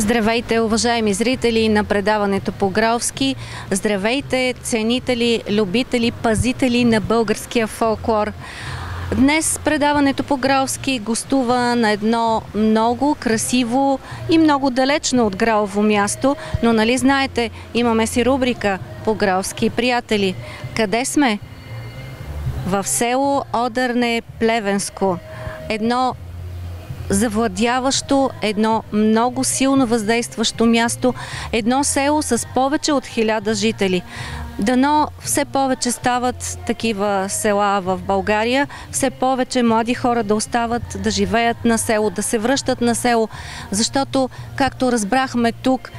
Здравейте, уважаеми зрители на предаването по Гровски. Здравейте, ценители, любители, пазители на българския фолклор. Днес предаването по Гровски гостува на едно много красиво и много далечно от Гровово място, но нали знаете, имаме си рубрика по Гровски. Приятели, къде сме? В село Одърне, Плевенско. Едно завладяващо, едно много силно въздействащо място, едно село с повече от 1000 жители. Дано все повече стават такива села в България, все повече млади хора да остават да живеят на село, да се връщат на село, защото, както разбрахме тук,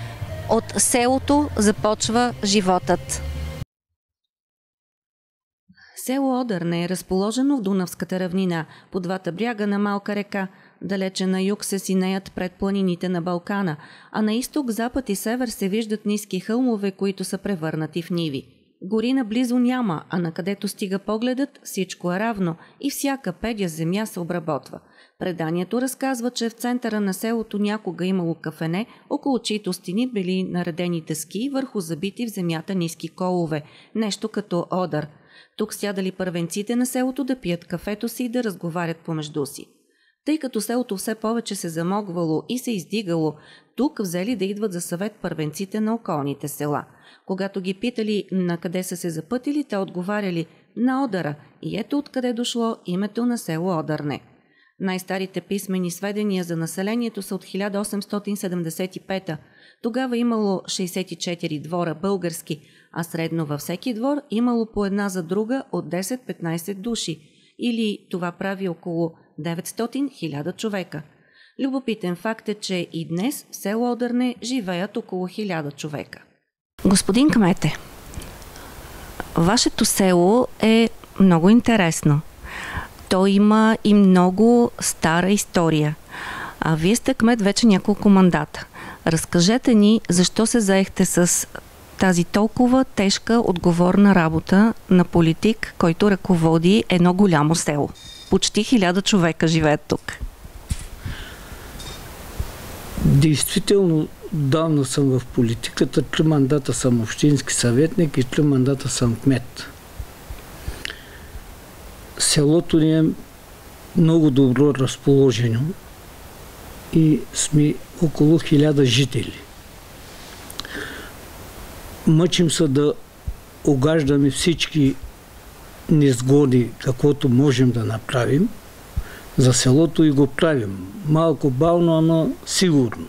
от селото започва животът. Село Одърне е разположено в Дунавската равнина, по двата бряга на малка река. Далече на юг се синеят пред планините на Балкана, а на изток, запад и север се виждат ниски хълмове, които са превърнати в ниви. Гори наблизо няма, а накъдето стига погледът, всичко е равно и всяка педя земя се обработва. Преданието разказва, че в центъра на селото някога имало кафене, около чието стени били наредени дъски върху забити в земята ниски колове, нещо като одър. Тук сядали първенците на селото да пият кафето си и да разговарят помежду си. Тъй като селото все повече се замогвало и се издигало, тук взели да идват за съвет първенците на околните села. Когато ги питали на къде са се запътили, те отговаряли на Одъра и ето откъде дошло името на село Одърне. Най-старите писмени сведения за населението са от 1875-та. Тогава имало 64 двора български, а средно във всеки двор имало по една за друга от 10-15 души, или това прави около 900-1000 човека. Любопитен факт е, че и днес в село Одърне живеят около 1000 човека. Господин кмете, вашето село е много интересно. То има и много стара история. А вие сте кмет вече няколко мандата. Разкажете ни защо се заехте с тази толкова тежка, отговорна работа на политик, който ръководи едно голямо село. Почти 1000 човека живеят тук. Действително, давно съм в политиката. 3 мандата съм общински съветник и 3 мандата съм кмет. Селото ни е много добро разположено и сме около 1000 жители. Мъчим се да огаждаме всички незгоди, каквото можем да направим за селото и го правим. Малко бавно, ама сигурно.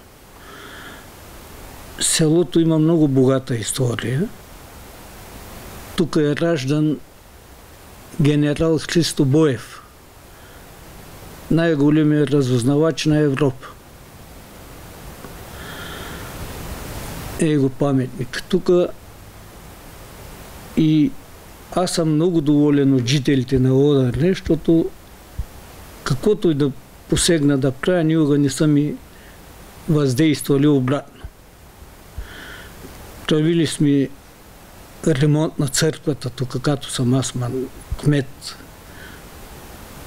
Селото има много богата история. Тук е раждан генерал Христо Боев, най-големият разузнавач на Европа. Его паметник. Тук и аз съм много доволен от жителите на Одърне, защото каквото и да посегна да правя, никога не са ми въздействали обратно. Правили сме ремонт на църквата, тук като съм аз кмет,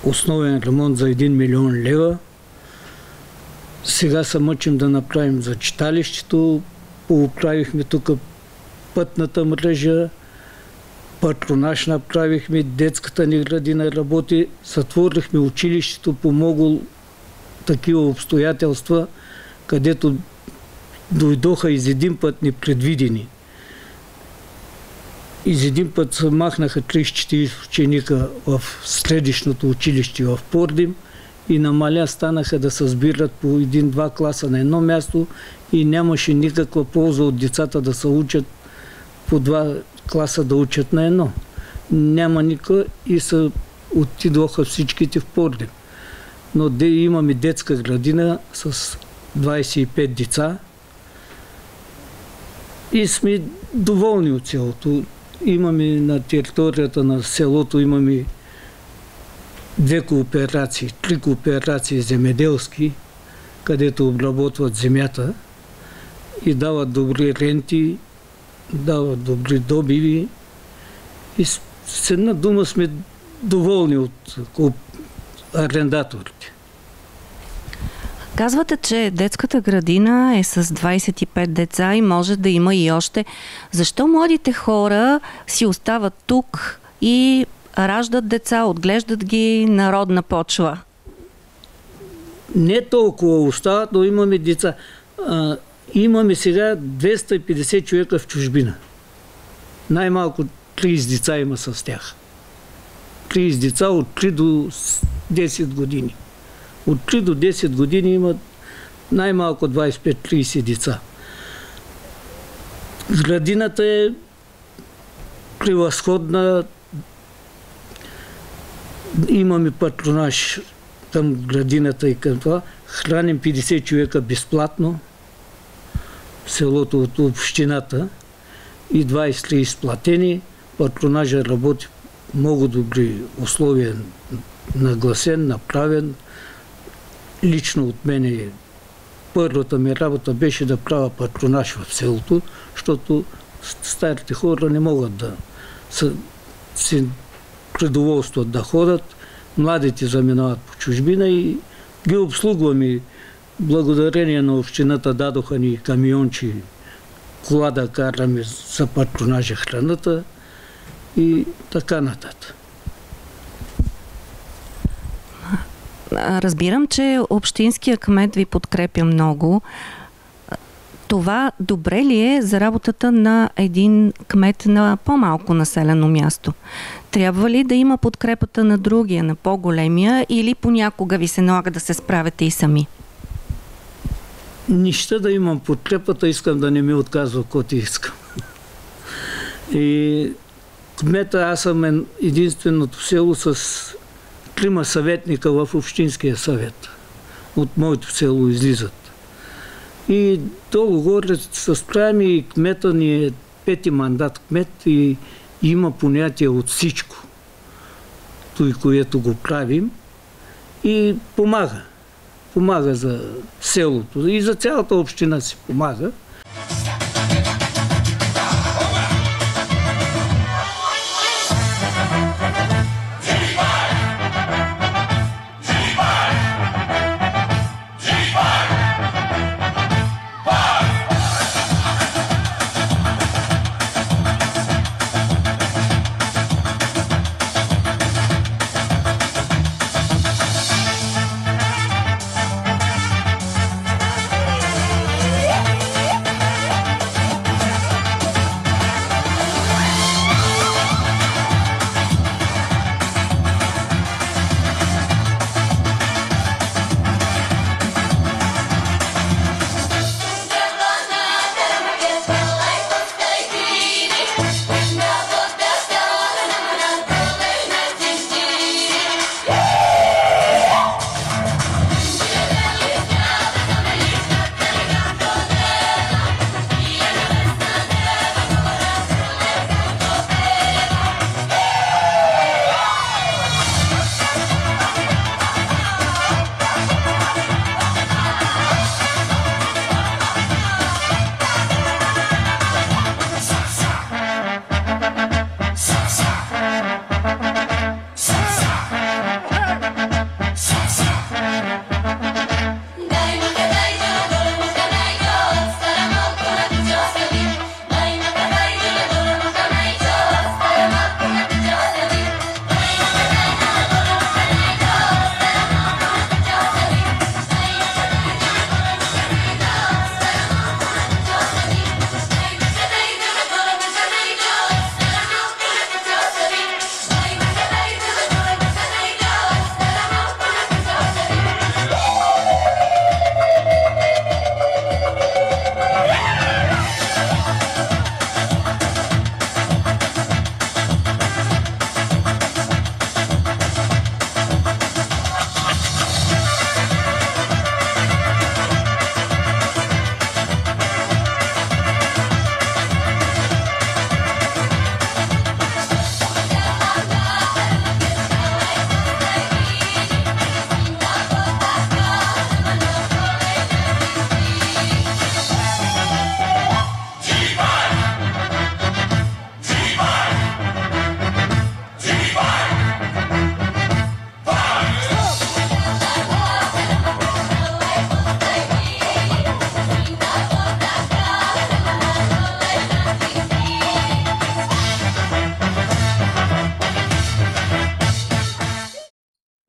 основен ремонт за 1 милион лева. Сега се мъчим да направим за читалището, поправихме тук пътната мрежа, патронаж направихме, детската ни градина работи, сътворихме училището, помогlo такива обстоятелства, където дойдоха из един път непредвидени. Из един път се махнаха 30-40 ученика в средищното училище в Пордим и намаля станаха да се сбират по 1-2 класа на едно място и нямаше никаква полза от децата да се учат по 2 класа да учат на едно. Няма никаква и се отидоха всичките в Пордим. Но имаме детска градина с 25 деца и сме доволни от селото. Имаме на територията на селото имаме 2 кооперации, 3 кооперации земеделски, където обработват земята и дават добри ренти, дават добри добиви и с една дума сме доволни от арендаторите. Казвате, че детската градина е с 25 деца и може да има и още. Защо младите хора си остават тук и раждат деца, отглеждат ги на родна почва? Не толкова остават, но имаме деца. Имаме сега 250 човека в чужбина. Най-малко 30 деца има с тях. 30 деца от 3 до 10 години. От 3 до 10 години имат най-малко 25-30 деца. Градината е превъзходна. Имаме патронаж към градината и към това. Храним 50 човека безплатно в селото от общината и 23 платени. Патронажа работи много добри условия, нагласен, направен. Лично от мене първата ми работа беше да правя патронаж в селото, защото старите хора не могат да си предоволстват да ходят. Младите заминават по чужбина и ги обслугваме. Благодарение на общината дадоха ни камиончи, кола да караме за патронажа храната и така нататък. Разбирам, че общинския кмет ви подкрепя много. Това добре ли е за работата на един кмет на по-малко населено място? Трябва ли да има подкрепата на другия, на по-големия, или понякога ви се налага да се справяте и сами? Нищо да имам подкрепата, искам да не ми отказва каквото искам. И кмета, аз съм единственото село с 3 съветника в общинския съвет. От моето село излизат. И долу-горе се справяме и кмета ни е 5-ти мандат кмет и има понятие от всичко, той, което го правим, и помага. Помага за селото и за цялата община си помага.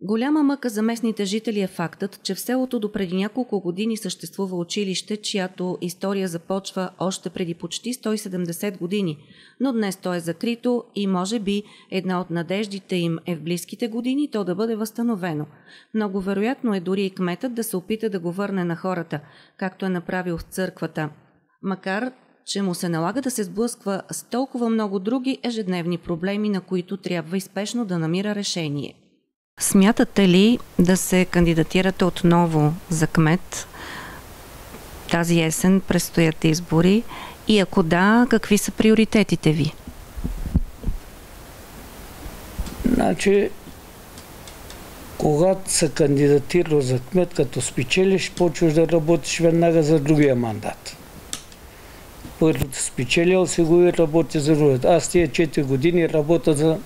Голяма мъка за местните жители е фактът, че в селото допреди няколко години съществува училище, чиято история започва още преди почти 170 години, но днес то е закрито и може би една от надеждите им е в близките години то да бъде възстановено. Много вероятно е дори и кметът да се опита да го върне на хората, както е направил в църквата, макар че му се налага да се сблъсква с толкова много други ежедневни проблеми, на които трябва и спешно да намира решение. Смятате ли да се кандидатирате отново за кмет? Тази есен предстоят избори и ако да, какви са приоритетите ви? Значи, когато се кандидатира за кмет, като спечелиш, почваш да работиш веднага за другия мандат. Първото спечелил си го и работи за другия. Аз тия 4 години работя за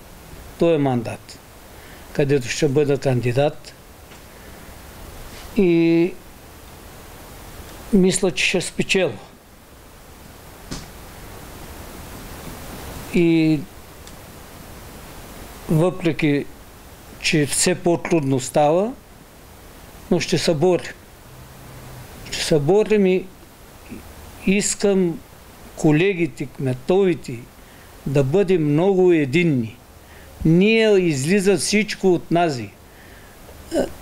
този мандат, където ще бъда кандидат. И мисля, че ще спечеля. И въпреки, че все по-трудно става, но ще се борим. Ще се борим и искам колегите, кметовите да бъдем много единни. Ние излиза всичко от нази.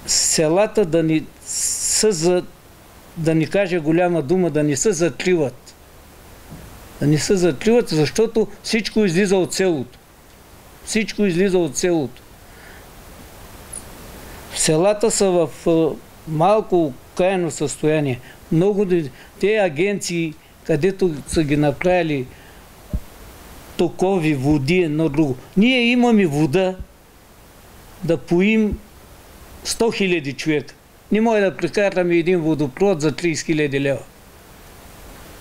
Селата да ни са, да ни каже голяма дума, да ни се затриват. Да ни се затриват, защото всичко излиза от селото. Всичко излиза от селото. Селата са в малко окаяно състояние. Много те агенции, където са ги направили токови води, едно друго. Ние имаме вода да поим 100 000 човека. Не може да прекараме един водопровод за 30 000 лева.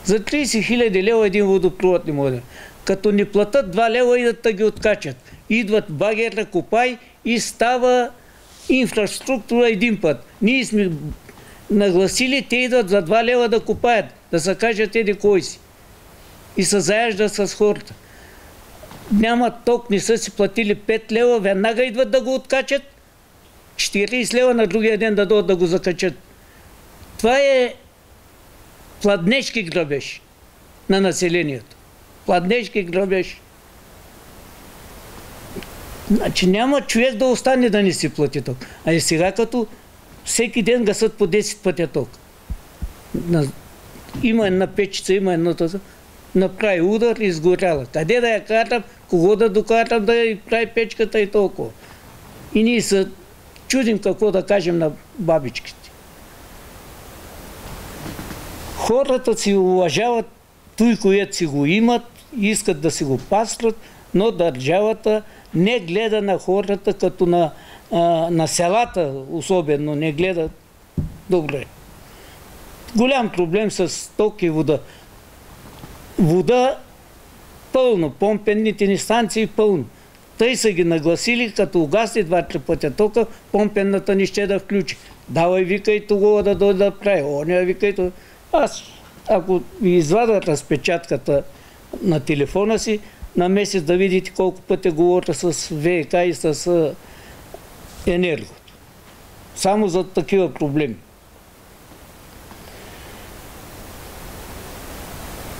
За 30 000 лева един водопровод не може да. Като ни платят 2 лева, идат да ги откачат. Идват багера, копай и става инфраструктура един път. Ние сме нагласили, те идват за 2 лева да копаят, да се кажат еди кой си. И се заяждат с хората. Няма ток, не са си платили 5 лева, веднага идват да го откачат, 40 лева на другия ден да дойдат да го закачат. Това е пладнешки грабеж на населението. Пладнешки грабеж. Значи няма човек да остане да не си плати ток. А и сега като всеки ден гасат по 10 пътя ток. Има една печица, има едно това. Направи удар и изгоряла. Къде да я карам, кого да докарам да я прави печката и толкова. И ние се чудим какво да кажем на бабичките. Хората си уважават той, което си го имат, искат да си го пасват, но държавата не гледа на хората като на селата, особено не гледат добре. Голям проблем с ток и вода. Вода пълно, помпенните ни станции пълно. Тъй са ги нагласили, като угаси 2-3 пътя тока, помпенната ни ще да включи. Давай, викай тогава да дойде да прави. Оня викай тогава. Аз, ако ви извада разпечатката на телефона си, на месец да видите колко пъти говоря с ВК и с енергото. Само за такива проблеми.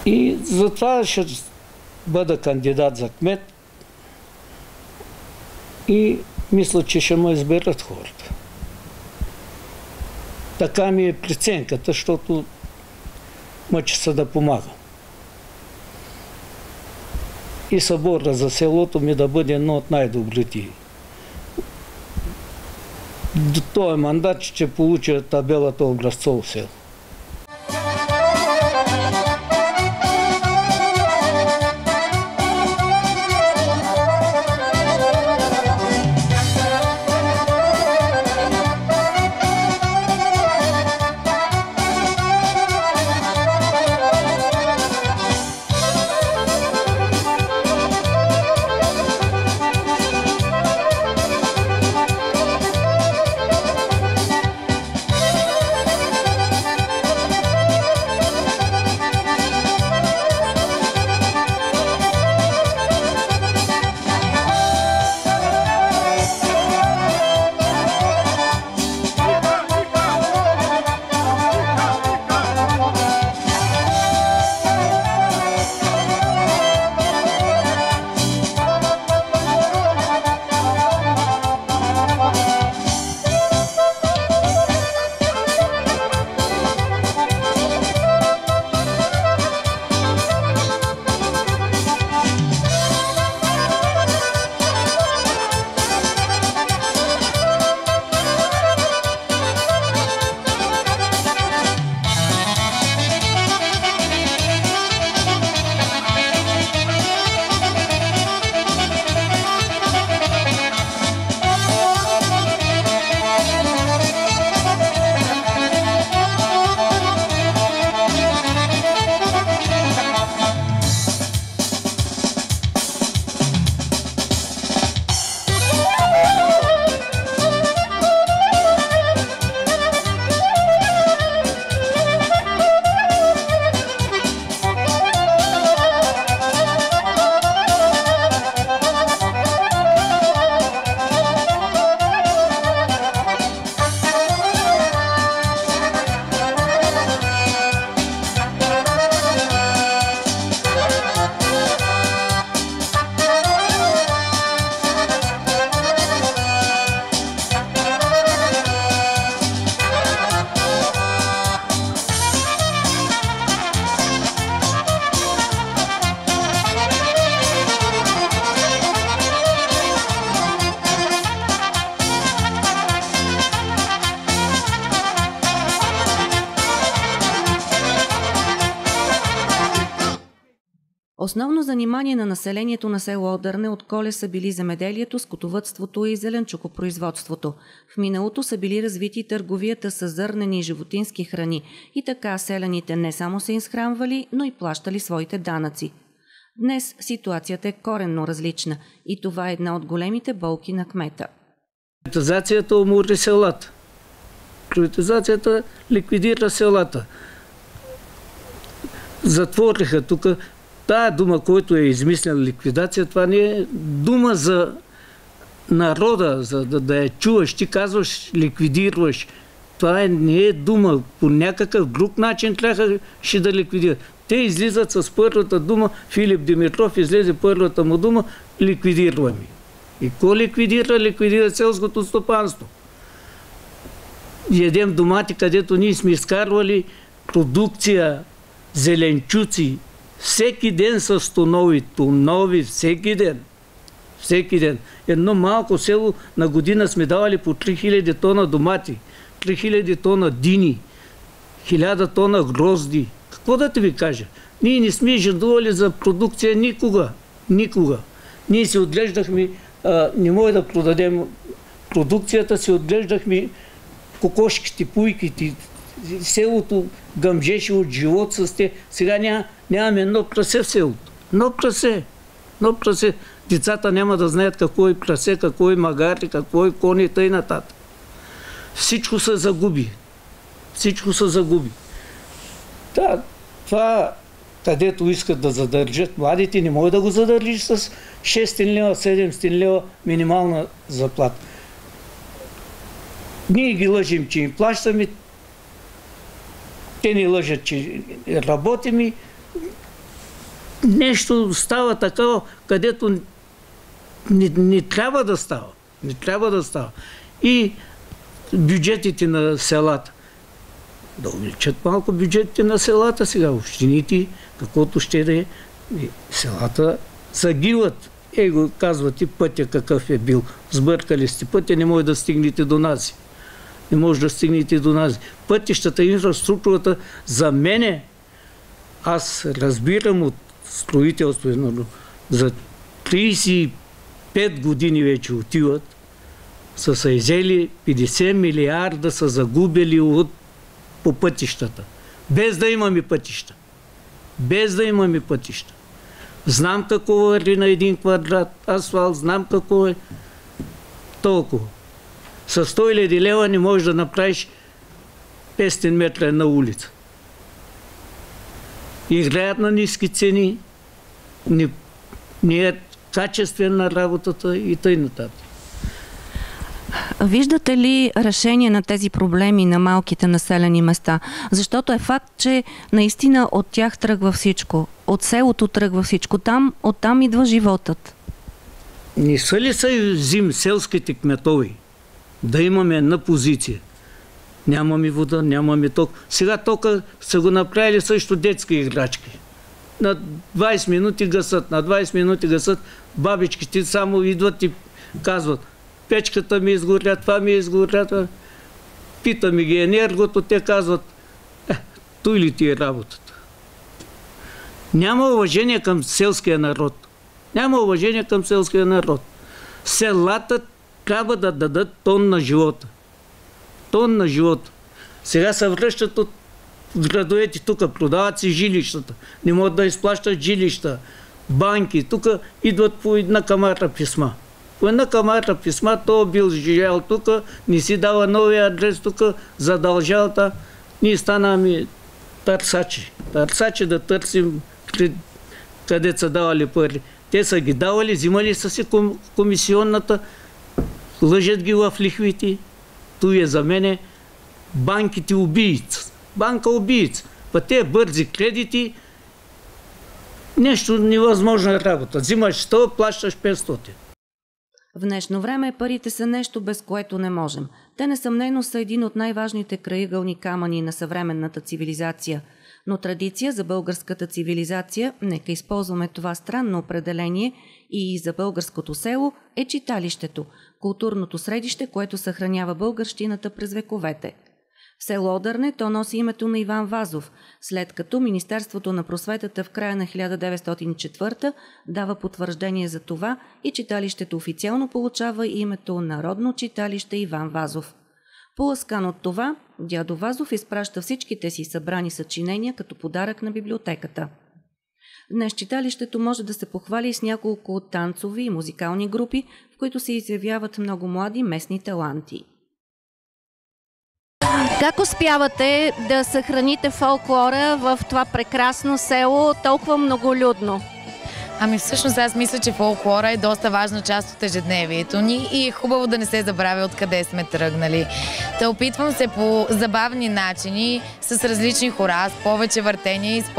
И затова ще бъда кандидат за кмет и мисля, че ще ме изберат хората. Така ми е преценката, защото мъча се да помага. И събора за селото ми да бъде едно от най-добрите. До този мандат ще получа табелата образцово село. Основно занимание на населението на село Одърне от коле са били земеделието, скотовъдството и зеленчукопроизводството. В миналото са били развити търговията с зърнени и животински храни и така селяните не само се изхранвали, но и плащали своите данъци. Днес ситуацията е коренно различна и това е една от големите болки на кмета. Приватизацията умори селата. Приватизацията ликвидира селата. Затвориха тук. Тая дума, който е измислена ликвидация, това не е дума за народа, за да я чуваш. Ти казваш, ликвидираш. Това не е дума. По някакъв друг начин трябваше да ликвидират. Те излизат с първата дума, Филип Димитров излезе първата му дума, ликвидираме. И ко ликвидира? Ликвидира селското стопанство. Ядем домати, където ние сме изкарвали продукция, зеленчуци. Всеки ден са тонови, всеки ден. Всеки ден. Едно малко село на година сме давали по 3000 тона домати, 3000 тона дини, 1000 тона грозди. Какво да ти ви кажа? Ние не сме жадували за продукция никога. Никога. Ние си отглеждахме, не може да продадем продукцията, си отглеждахме кокошките, пуйките. Селото гъмжеше от живот с те. Сега нямаме едно прасе в селото. Едно прасе. Децата няма да знаят какво е прасе, какво е магари, какво е кони и тъй нататък. Всичко се загуби. Да, това, където искат да задържат младите, не може да го задържиш с 600 лева, 700 лева минимална заплата. Ние ги лъжим, че им плащаме, те ни лъжат, че работим и нещо става такава, където не трябва да става. Не трябва да става. И бюджетите на селата. Да увеличат малко бюджетите на селата сега. Общините, каквото ще да е, селата загиват. Го казвате пътя какъв е бил. Сбъркали сте пътя, не може да стигнете до нас. Не може да стигнете до нас. Пътищата, инфраструктурата, за мене, аз разбирам от строителство, за 35 години вече отиват, са изели 50 милиарда са загубили по пътищата. Без да имаме пътища. Знам какво е на 1 квадрат асфалт, знам какво е толкова. С 100 000 лева не можеш да направиш 500 метра една улица. Играят на ниски цени, не е качествена работата и тъй нататък. Виждате ли решение на тези проблеми на малките населени места? Защото е факт, че наистина от тях тръгва всичко. От селото тръгва всичко. Оттам идва животът. Не са ли взим селските кметови да имаме една позиция? Нямаме вода, нямаме ток. Сега тока са го направили също детски играчки. На 20 минути гасат, бабичките само идват и казват: печката ми изгоря, това ми изгоря. Питаме ги енергото, те казват: той ли ти е работата? Няма уважение към селския народ. Селата трябва да дадат тон на живота. Сега се връщат от градовете тук, продават си жилищата. Не могат да изплащат жилища, банки. Тук идват по една камара писма. То бил живял тук, не си дава новия адрес тук, задължал та. Ние станаме търсачи. Търсачи да търсим къде са давали пари. Те са ги давали, взимали са си комисионната, лъжат ги в лихвите. Това е за мене банките убийц. Банка убийц. Па те бързи кредити, нещо невъзможна работа. Взимаш 100, плащаш 500. В днешно време парите са нещо, без което не можем. Те несъмнено са един от най-важните краигълни камъни на съвременната цивилизация. Но традиция за българската цивилизация, нека използваме това странно определение, и за българското село е читалището, културното средище, което съхранява българщината през вековете. В село Одърне то носи името на Иван Вазов, след като Министерството на просветата в края на 1904 дава потвърждение за това и читалището официално получава името Народно читалище Иван Вазов. Поласкан от това, дядо Вазов изпраща всичките си събрани съчинения като подарък на библиотеката. Днес читалището може да се похвали с няколко танцови и музикални групи, в които се изявяват много млади местни таланти. Как успявате да съхраните фолклора в това прекрасно село, толкова многолюдно? Ами всъщност аз мисля, че фолклора е доста важна част от ежедневието ни и е хубаво да не се забравя откъде сме тръгнали. Та опитвам се по забавни начини, с различни хора, с повече въртения и с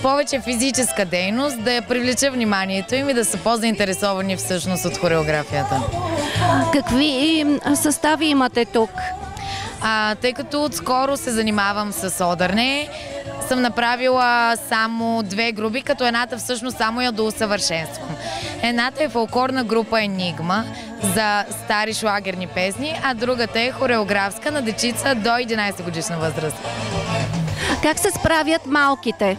повече физическа дейност, да я привлеча вниманието им и да са по-заинтересовани всъщност от хореографията. Какви състави имате тук? Тъй като отскоро се занимавам с Одърне, съм направила само 2 групи, като едната всъщност само я доусъвършенствам. Едната е фолклорна група Енигма за стари шлагерни песни, а другата е хореографска на дечица до 11 годишна възраст. Как се справят малките?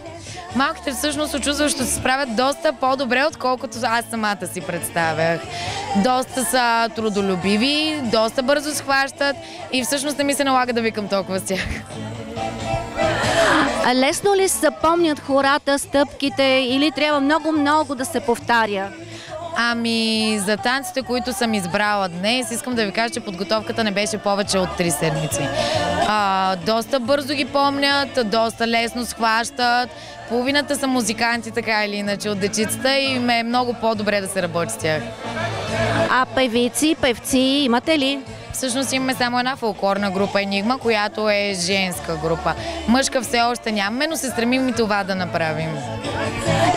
Малките всъщност очудващо се справят доста по-добре, отколкото аз самата си представях. Доста са трудолюбиви, доста бързо схващат и всъщност не ми се налага да викам толкова с тях. А лесно ли се запомнят хората, стъпките или трябва много да се повтаря? Ами, за танците, които съм избрала днес, искам да ви кажа, че подготовката не беше повече от 3 седмици. Доста бързо ги помнят, доста лесно схващат. Половината са музиканти, така или иначе, от дечицата и ме е много по-добре да се работи с тях. А певци имате ли? Всъщност имаме само една фолклорна група Енигма, която е женска група. Мъжка все още нямаме, но се стремим и това да направим.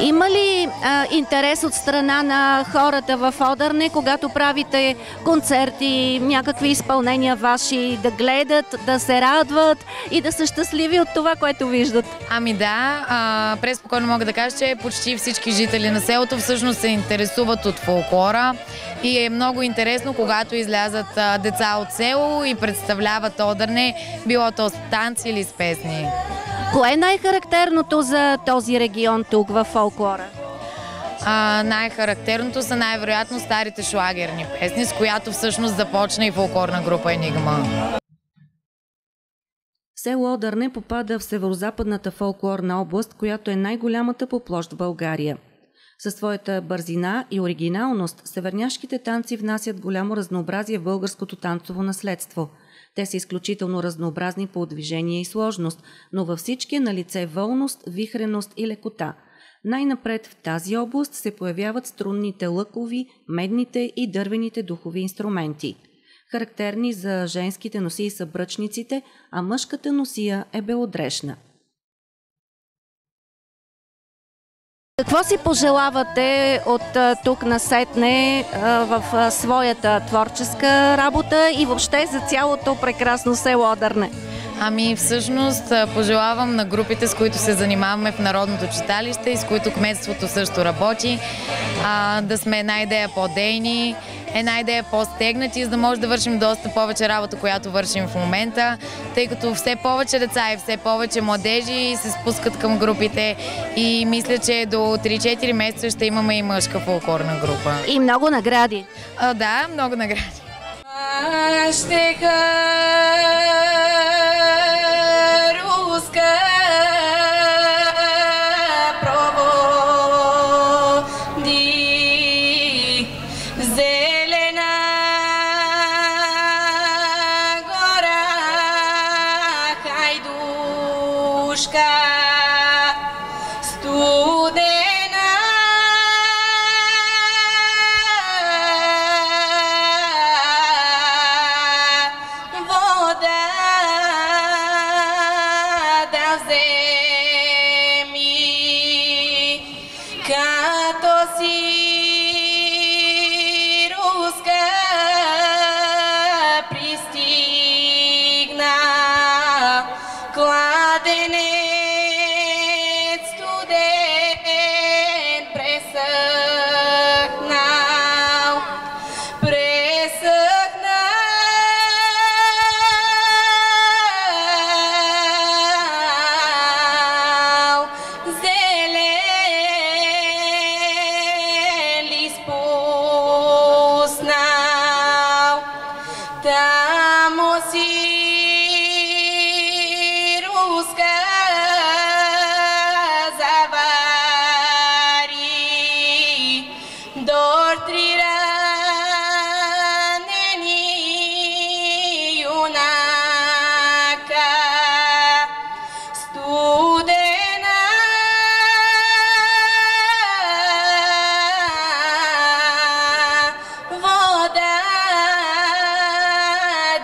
Има ли интерес от страна на хората в Одърне, когато правите концерти, някакви изпълнения ваши, да гледат, да се радват и да са щастливи от това, което виждат? Ами да, преспокойно мога да кажа, че почти всички жители на селото всъщност се интересуват от фолклора и е много интересно, когато излязат деца от село и представляват Одърне, било то с танци или с песни. Кое е най-характерното за този регион тук в фолклора? Най-характерното са най-вероятно старите шлагерни песни, с която всъщност започна и фолклорна група Енигма. Село Одърне попада в северозападната фолклорна област, която е най-голямата по площ в България. Със своята бързина и оригиналност, северняшките танци внасят голямо разнообразие в българското танцово наследство. Те са изключително разнообразни по движение и сложност, но във всички е налице волност, вихреност и лекота. Най-напред в тази област се появяват струнните лъкови, медните и дървените духови инструменти. Характерни за женските носии са бръчниците, а мъжката носия е белодрешна. Какво си пожелавате от тук насетне в своята творческа работа и въобще за цялото прекрасно село Одърне? Ами всъщност пожелавам на групите, с които се занимаваме в Народното читалище и с които кметството също работи, да сме една идея по-дейни, една идея по-стегнати, за да може да вършим доста повече работа, която вършим в момента, тъй като все повече деца и все повече младежи се спускат към групите и мисля, че до 3-4 месеца ще имаме и мъжка фолклорна група. И много награди. Да, много награди. Вода Тамо си руска завари, дортри ранени юнака, студена вода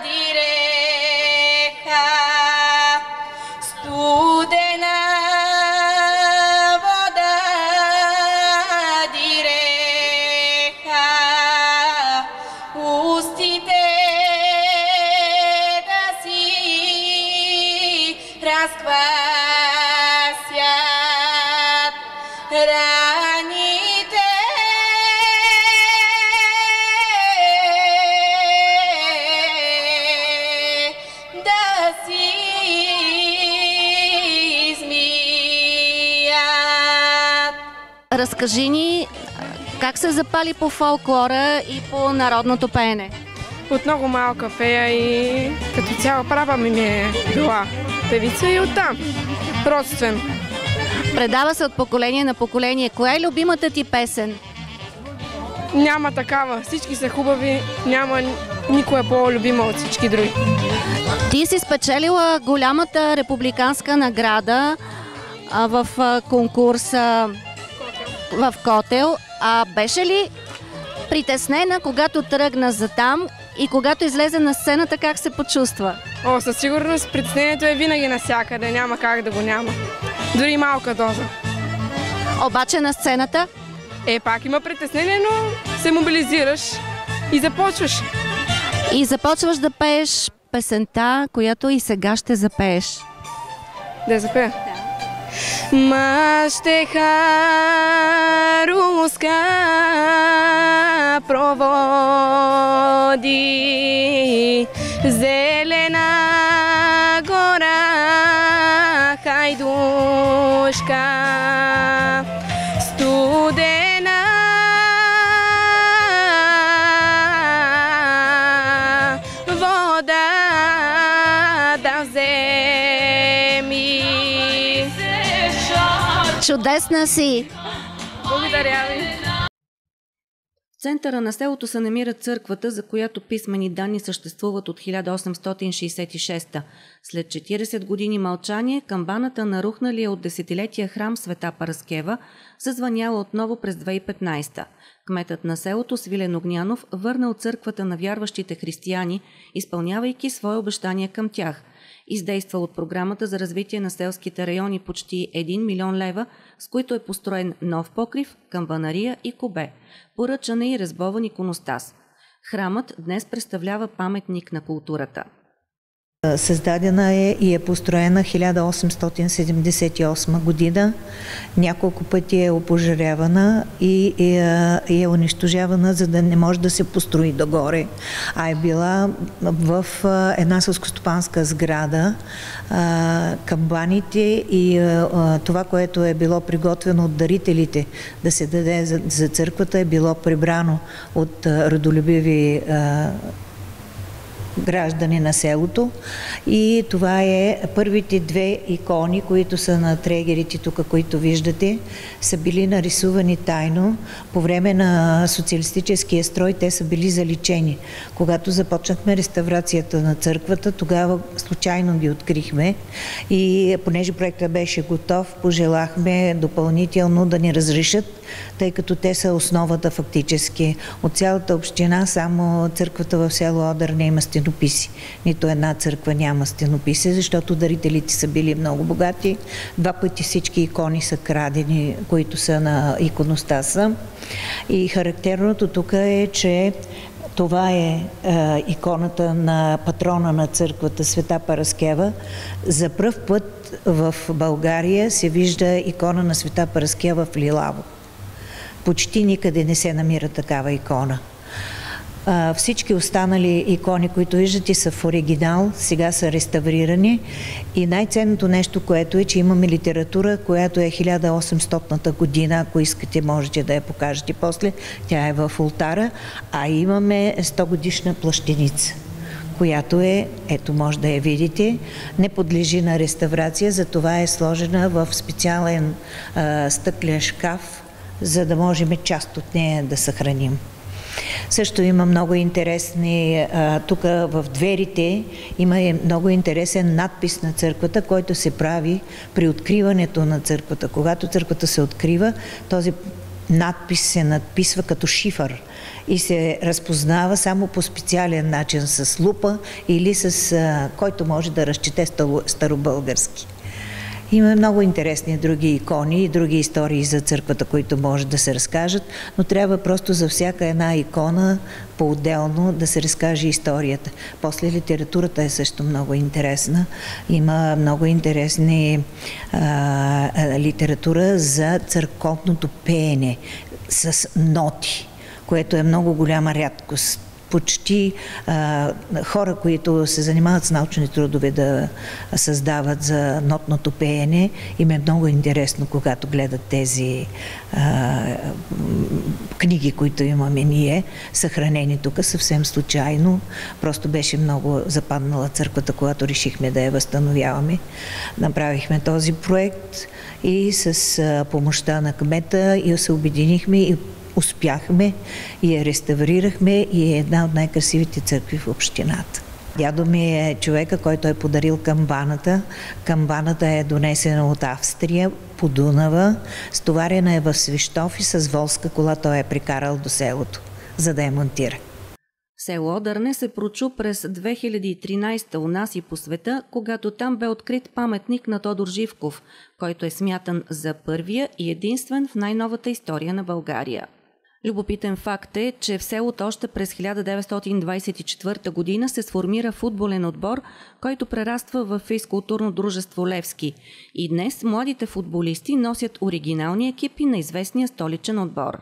диреха, студена вода диреха, устите да си разквасят, раните да си измият. Разкажи ни как се запали по фолклора и по народното пеене. От много малка фея и като цяло права ми е била певица и оттам. Родствен. Предава се от поколение на поколение. Коя е любимата ти песен? Няма такава. Всички са хубави. Няма никоя по-любима от всички други. Ти си спечелила голямата републиканска награда в конкурса в Котел. Беше ли притеснена, когато тръгна за там и когато излезе на сцената, как се почувства? Със сигурност притеснението е винаги навсякъде. Няма как да го няма. Дори малка доза. Обаче на сцената? Пак има притеснение, но се мобилизираш и започваш. И започваш да пееш песента, която и сега ще запееш. Да запея? Мащеха руска проводи, зелена гора хайдушка, студена вода да вземи. Чудесна си! Благодаря ви! В центъра на селото се намира църквата, за която писмени данни съществуват от 1866. След 40 години мълчание, камбаната на рухналия от десетилетия храм Света Параскева зазвъняла отново през 2015. Кметът на селото Свилен Огнянов върнал църквата на вярващите християни, изпълнявайки свое обещание към тях. Издействал от програмата за развитие на селските райони почти 1 милион лева, с които е построен нов покрив, камбанария и кубе. Поръчан е и резбован иконостас. Храмът днес представлява паметник на културата. Създадена е и е построена 1878 година. Няколко пъти е опожарявана и е унищожавана, за да не може да се построи догоре. А е била в една селскостопанска сграда. Камбаните и това, което е било приготвено от дарителите да се даде за църквата, е било прибрано от родолюбиви граждани на селото. И това е първите две икони, които са на трегерите тук, които виждате, са били нарисувани тайно. По време на социалистическия строй те са били заличени. Когато започнахме реставрацията на църквата, тогава случайно ги открихме и понеже проектът беше готов, пожелахме допълнително да ни разрешат, тъй като те са основата фактически. От цялата община само църквата в село Одърне има стенописи. Нито една църква няма стенописи, защото дарителите са били много богати. 2 пъти всички икони са крадени, които са на иконостаса. И характерното тук е, че това е иконата на патрона на църквата Света Параскева. За пръв път в България се вижда икона на Света Параскева в лилаво. Почти никъде не се намира такава икона. Всички останали икони, които виждате, са в оригинал, сега са реставрирани. И най-ценното нещо, което е, че имаме литература, която е 1800-та година, ако искате, можете да я покажете после. Тя е в ултара, а имаме 100-годишна плащеница. която ето може да я видите, не подлежи на реставрация, затова е сложена в специален стъклен шкаф, за да можем част от нея да съхраним. Също има много интересни, тук в дверите има много интересен надпис на църквата, който се прави при откриването на църквата. Когато църквата се открива, този надпис се надписва като шифър и се разпознава само по специален начин с лупа или с който може да разчете старобългарски. Има много интересни други икони и други истории за църквата, които може да се разкажат, но трябва просто за всяка една икона по-отделно да се разкаже историята. После литературата е също много интересна. Има много интересни литература за църковното пеене с ноти, което е много голяма рядкост. Почти хора, които се занимават с научни трудове да създават за нотното пеене, им е много интересно, когато гледат тези книги, които имаме ние, съхранени тук съвсем случайно. Просто беше много западнала църквата, когато решихме да я възстановяваме. Направихме този проект и с помощта на кмета и се обединихме и успяхме и я реставрирахме и е една от най-красивите църкви в общината. Дядо ми е човека, който е подарил камбаната. Камбаната е донесена от Австрия по Дунава, стоварена е в Свищов и с волска кола той е прикарал до селото, за да я монтира. Село Одърне се прочу през 2013 у нас и по света, когато там бе открит паметник на Тодор Живков, който е смятан за първия и единствен в най-новата история на България. Любопитен факт е, че в селото още през 1924 година се сформира футболен отбор, който прераства в физкултурно дружество Левски. И днес младите футболисти носят оригинални екипи на известния столичен отбор.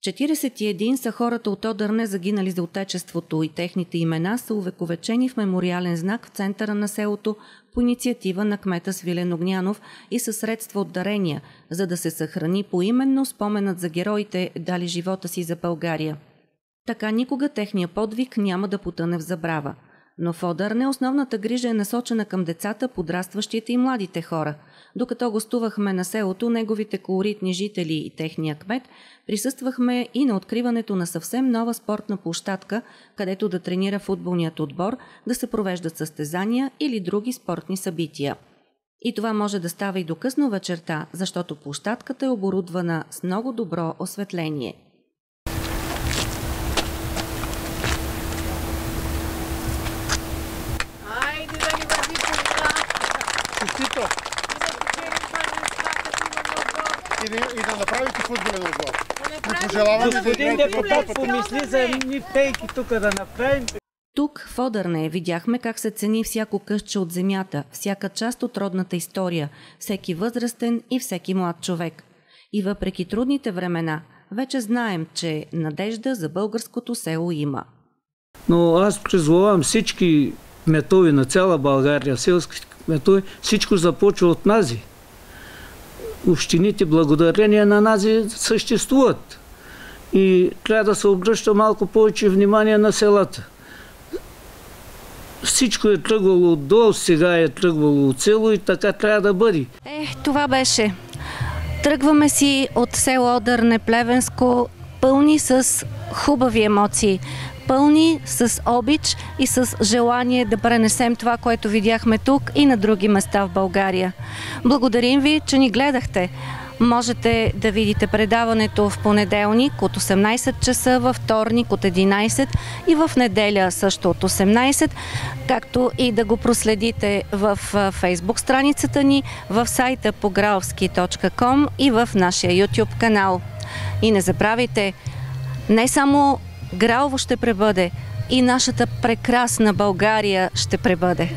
41 са хората от Одърне, загинали за отечеството, и техните имена са увековечени в мемориален знак в центъра на селото по инициатива на кмета Свилен Огнянов и със средства от дарения, за да се съхрани поименно споменът за героите, дали живота си за България. Така никога техния подвиг няма да потъне в забрава. Но в Одърне основната грижа е насочена към децата, подрастващите и младите хора. Докато гостувахме на селото, неговите колоритни жители и техния кмет, присъствахме и на откриването на съвсем нова спортна площадка, където да тренира футболният отбор, да се провеждат състезания или други спортни събития. И това може да става и до късно вечерта, защото площадката е оборудвана с много добро осветление. И да направите футболен отбор. Господин депутат помисли за едни пейки тук да направим. Тук в Одърне видяхме как се цени всяко къстче от земята, всяка част от родната история, всеки възрастен и всеки млад човек. И въпреки трудните времена, вече знаем, че надежда за българското село има. Но аз призовавам всички кметови на цяла България, селски кметови, всичко започва от нази. Общините благодарение на нази съществуват. И трябва да се обръща малко повече внимание на селата. Всичко е тръгвало отдолу, сега е тръгвало от село и така трябва да бъде. Това беше. Тръгваме си от село Одърне, Плевенско, пълни с хубави емоции, пълни с обич и с желание да пренесем това, което видяхме тук и на други места в България. Благодарим ви, че ни гледахте. Можете да видите предаването в понеделник от 18 часа, във вторник от 11 и в неделя също от 18, както и да го проследите в фейсбук страницата ни, в сайта pogralski.com и в нашия YouTube канал. И не забравяйте, не само Гралово ще пребъде, и нашата прекрасна България ще пребъде.